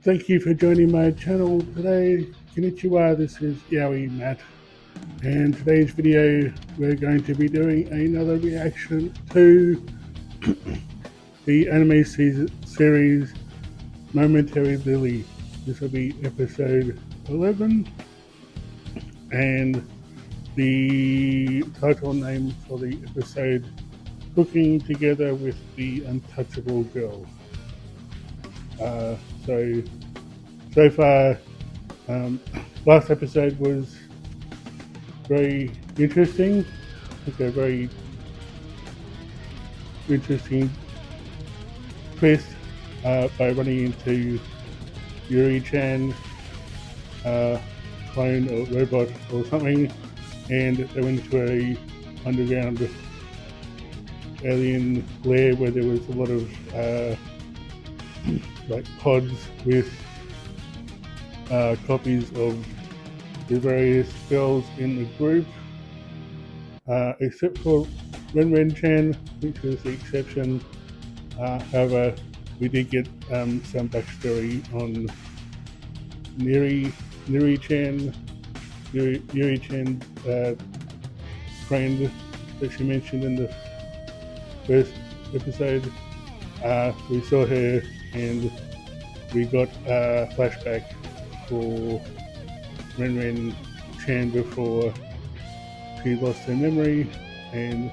Thank you for joining my channel today. Konnichiwa, this is Yaoi Matt. And today's video we're going to be doing another reaction to the anime series Momentary Lily. This will be episode 11 and the title name for the episode, Cooking Together with the Untouchable Girl. So far, last episode was very interesting. It's a very interesting twist by running into Yuri-chan, clone or robot or something, and they went to a underground alien lair where there was a lot of like pods with copies of the various girls in the group, except for Ren-Ren-chan, which was the exception. However, we did get some backstory on Neri-chan, Yuri-chan's friend that she mentioned in the first episode. We saw her and we got a flashback for Ren-Ren-chan before she lost her memory and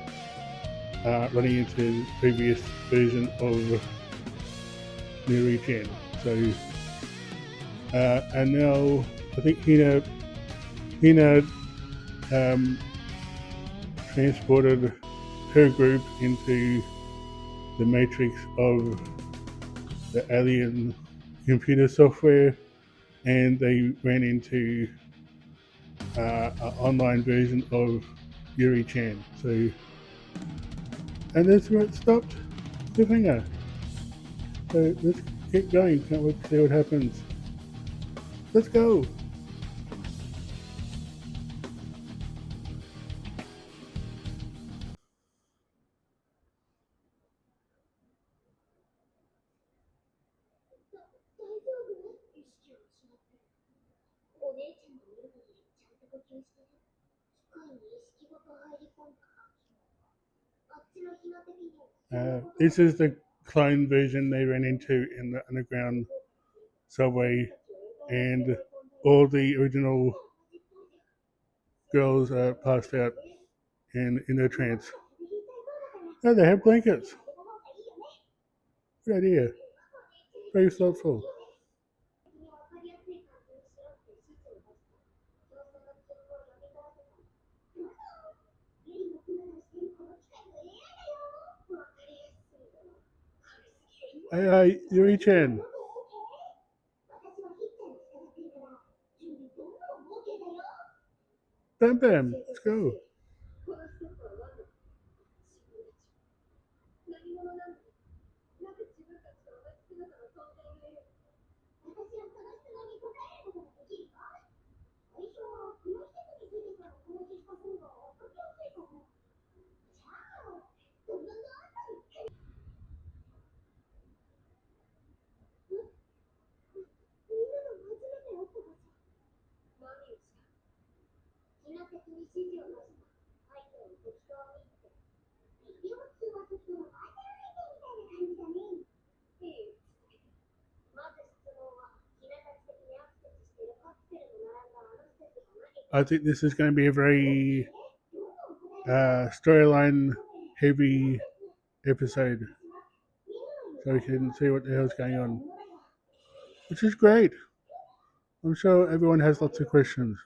running into the previous version of Neri-chan. So, and now I think Hina transported her group into the matrix of the alien computer software, and they ran into an online version of Yuri-chan. So, and that's where it stopped. Cliffhanger. So let's keep going. Can't wait to see what happens. Let's go. This is the clone version they ran into in the underground subway, and all the original girls are passed out and in a trance. Oh, they have blankets. Good idea. Very thoughtful. Hey, Yuri-chan. Bam Bam, let's go. I think this is going to be a very storyline heavy episode, so we can see what the hell's going on, which is great. I'm sure everyone has lots of questions.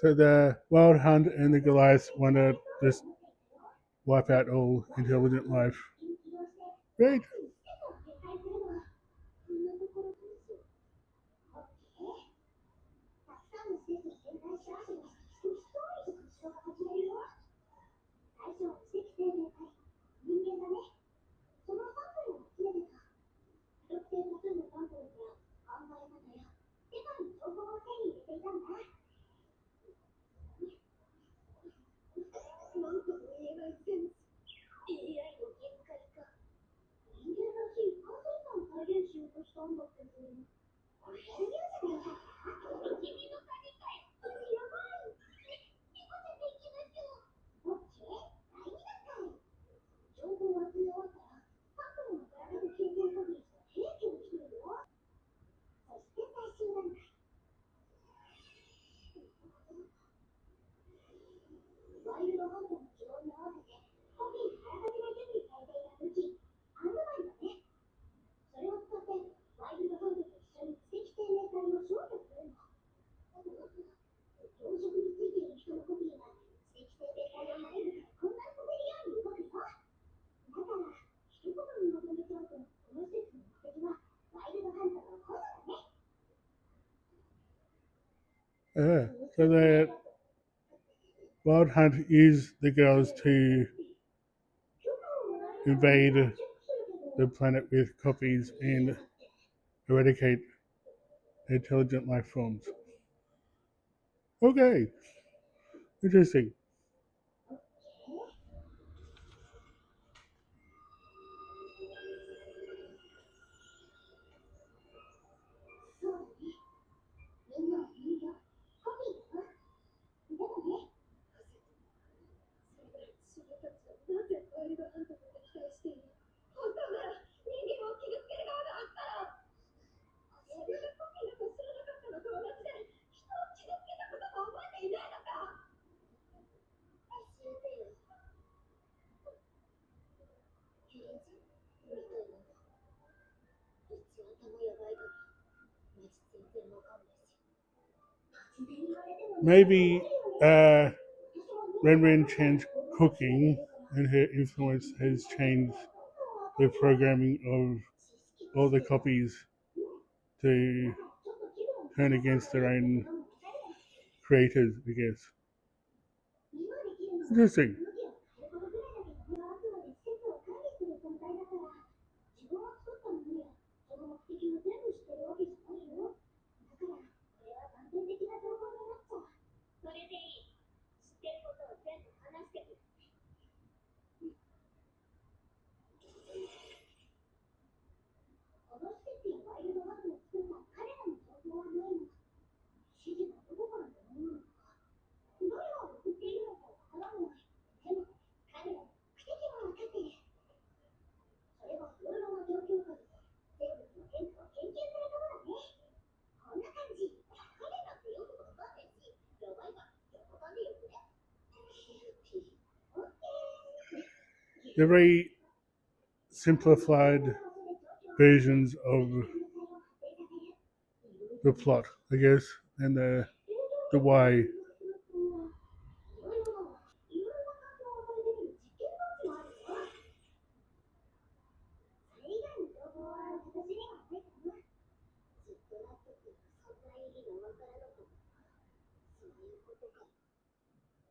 So the Wild Hunt and the Goliath want to just wipe out all intelligent life. Great. So the Wild Hunt is the girls to invade the planet with copies and eradicate intelligent life forms. Okay, interesting. Maybe Ren changed cooking and her influence has changed the programming of all the copies to turn against their own creators, I guess. Interesting. They're very simplified versions of the plot, I guess, and the why.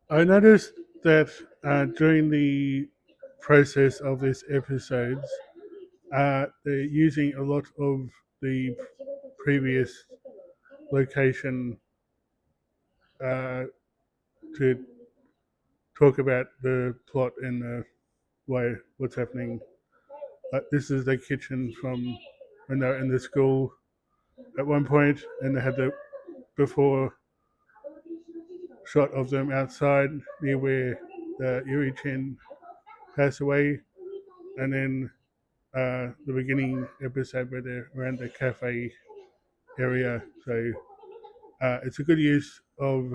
I noticed that during the process of this episodes, they're using a lot of the previous location uh, to talk about the plot and why what's happening. This is the kitchen from when they're in the school at one point, and they had the before shot of them outside near where Yuri Chen passed away, and then the beginning episode where they're around the cafe area. So it's a good use of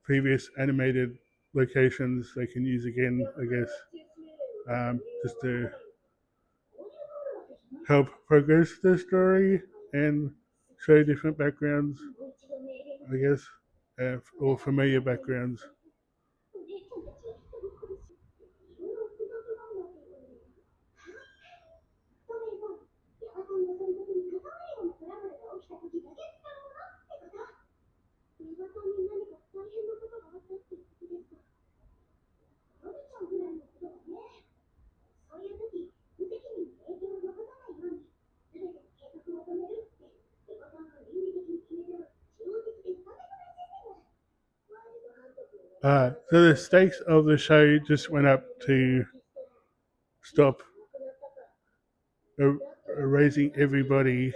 previous animated locations they can use again, I guess, just to help progress the story and show different backgrounds, I guess, or familiar backgrounds. So the stakes of the show just went up to stop erasing everybody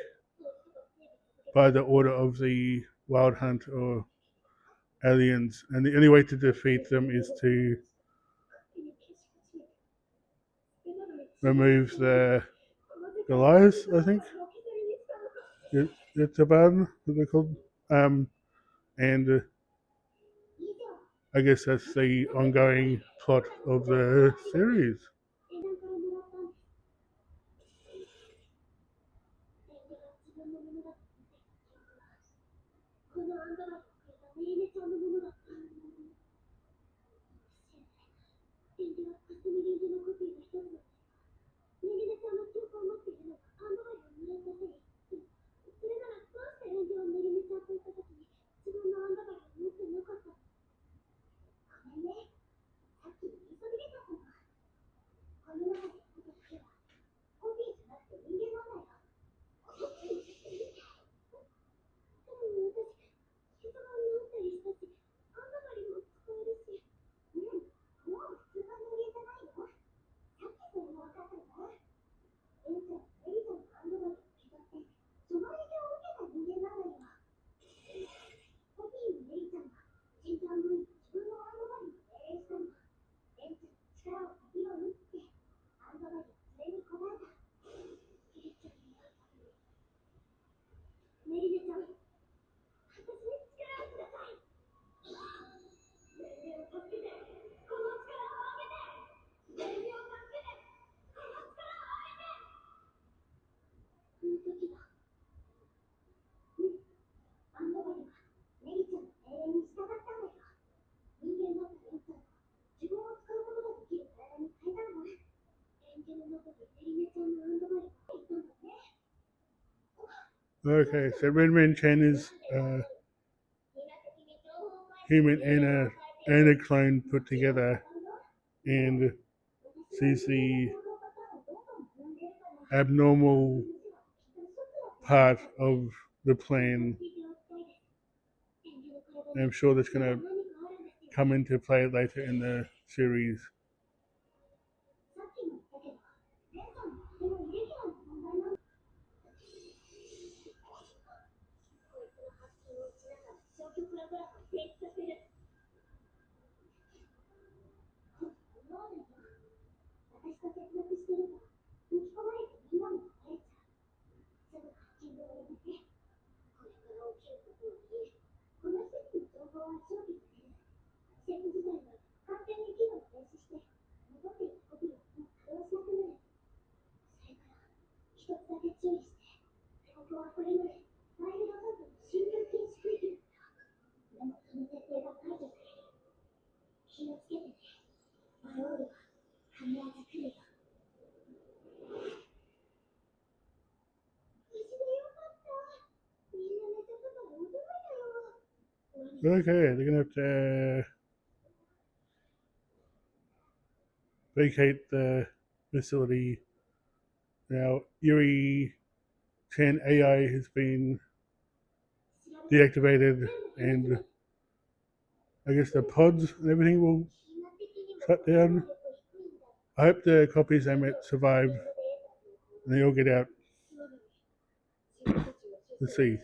by the order of the wild hunt or aliens, and the only way to defeat them is to remove the liars, I think. It's about what they're called. And I guess that's the ongoing plot of the series. Okay, so Redman Chen is human and a clone put together, and she's the abnormal part of the plan. And I'm sure that's going to come into play later in the series. Okay, they're going to have to vacate the facility. Now, Yuri Chen AI has been deactivated, and I guess the pods and everything will shut down. I hope the copies they met survive and they all get out. Let's see.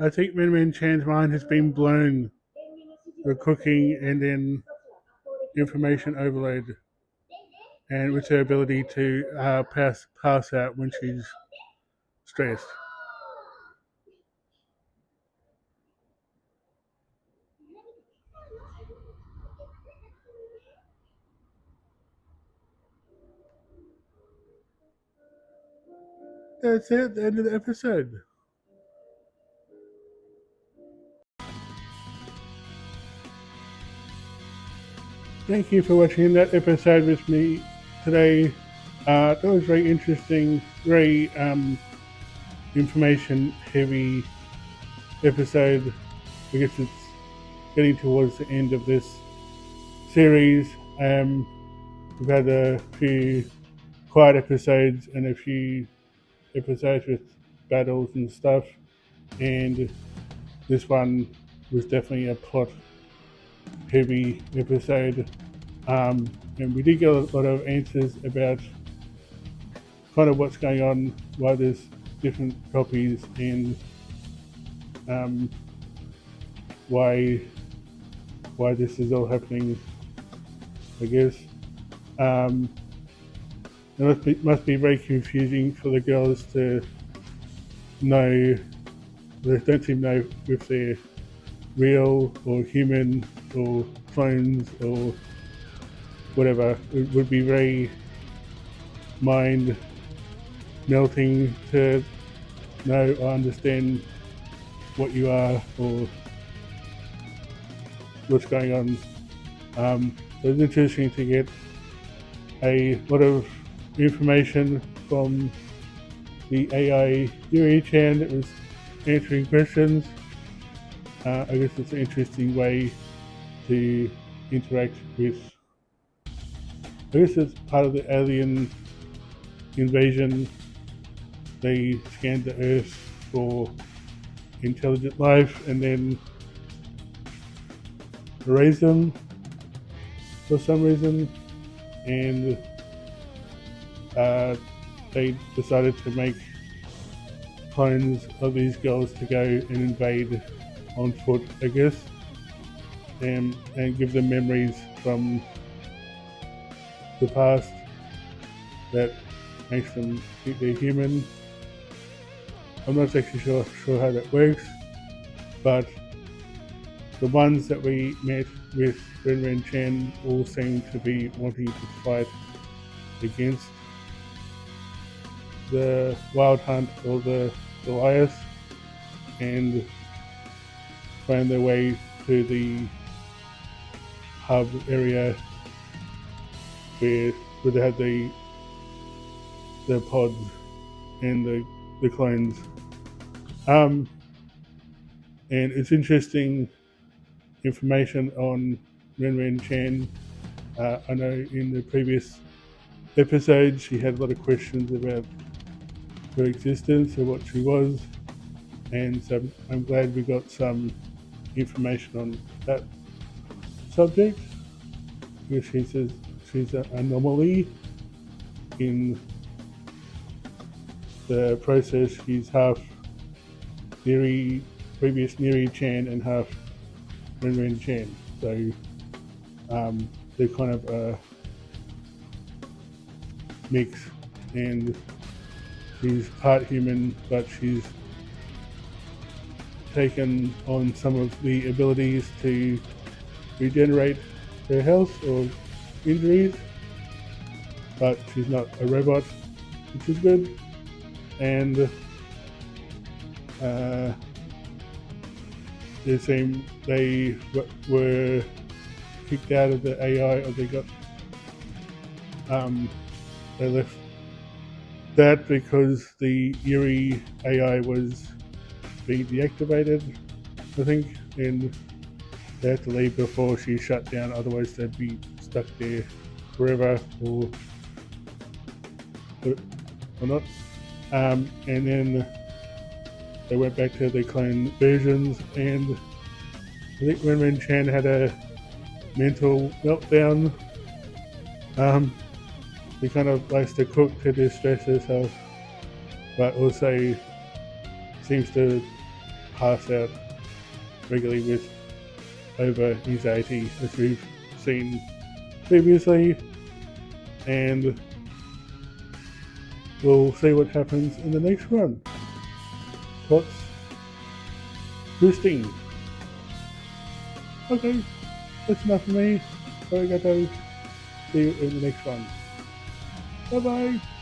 I think Min Chan's mind has been blown with cooking and then information overload, and with her ability to pass out when she's stressed. That's it, the end of the episode. Thank you for watching that episode with me today. That was very interesting, very information heavy episode. I guess it's getting towards the end of this series. We've had a few quiet episodes and a few episodes with battles and stuff, and this one was definitely a plot heavy episode. And we did get a lot of answers about kind of what's going on, why there's different copies, and why this is all happening, I guess. It must be very confusing for the girls to know. They don't seem to know if they're real or human or clones or whatever. It would be very mind melting to know or understand what you are or what's going on. So it's interesting to get a lot of information from the AI Yuri-chan that was answering questions. I guess it's an interesting way to interact with. I guess it's part of the alien invasion. They scanned the Earth for intelligent life and then erased them for some reason, and they decided to make clones of these girls to go and invade on foot, I guess, and give them memories from the past that makes them think they're human. I'm not actually sure how that works, but the ones that we met with Ren Chan all seem to be wanting to fight against the Wild Hunt or the Goliath and find their way to the hub area where they had the pods and the clones. And it's interesting information on Ren Chan. I know in the previous episode she had a lot of questions about her existence or what she was, and so I'm glad we got some information on that subject. Because she's an anomaly in the process. She's half previous Neri Chan and half Ren Chan, so they're kind of a mix, and she's part human, but she's taken on some of the abilities to regenerate her health or injuries, but she's not a robot, which is good. And it seemed they were kicked out of the AI, or they left that because the Yuri AI was being deactivated, I think, and they had to leave before she shut down, otherwise they'd be stuck there forever or not. And then they went back to their clone versions, and I think Ren Chan had a mental meltdown. He kind of likes to cook to distress herself, but also seems to pass out regularly with over anxiety, as we've seen previously, and we'll see what happens in the next one. What's boosting? Okay, that's enough for me. Arigato. See you in the next one. Bye bye.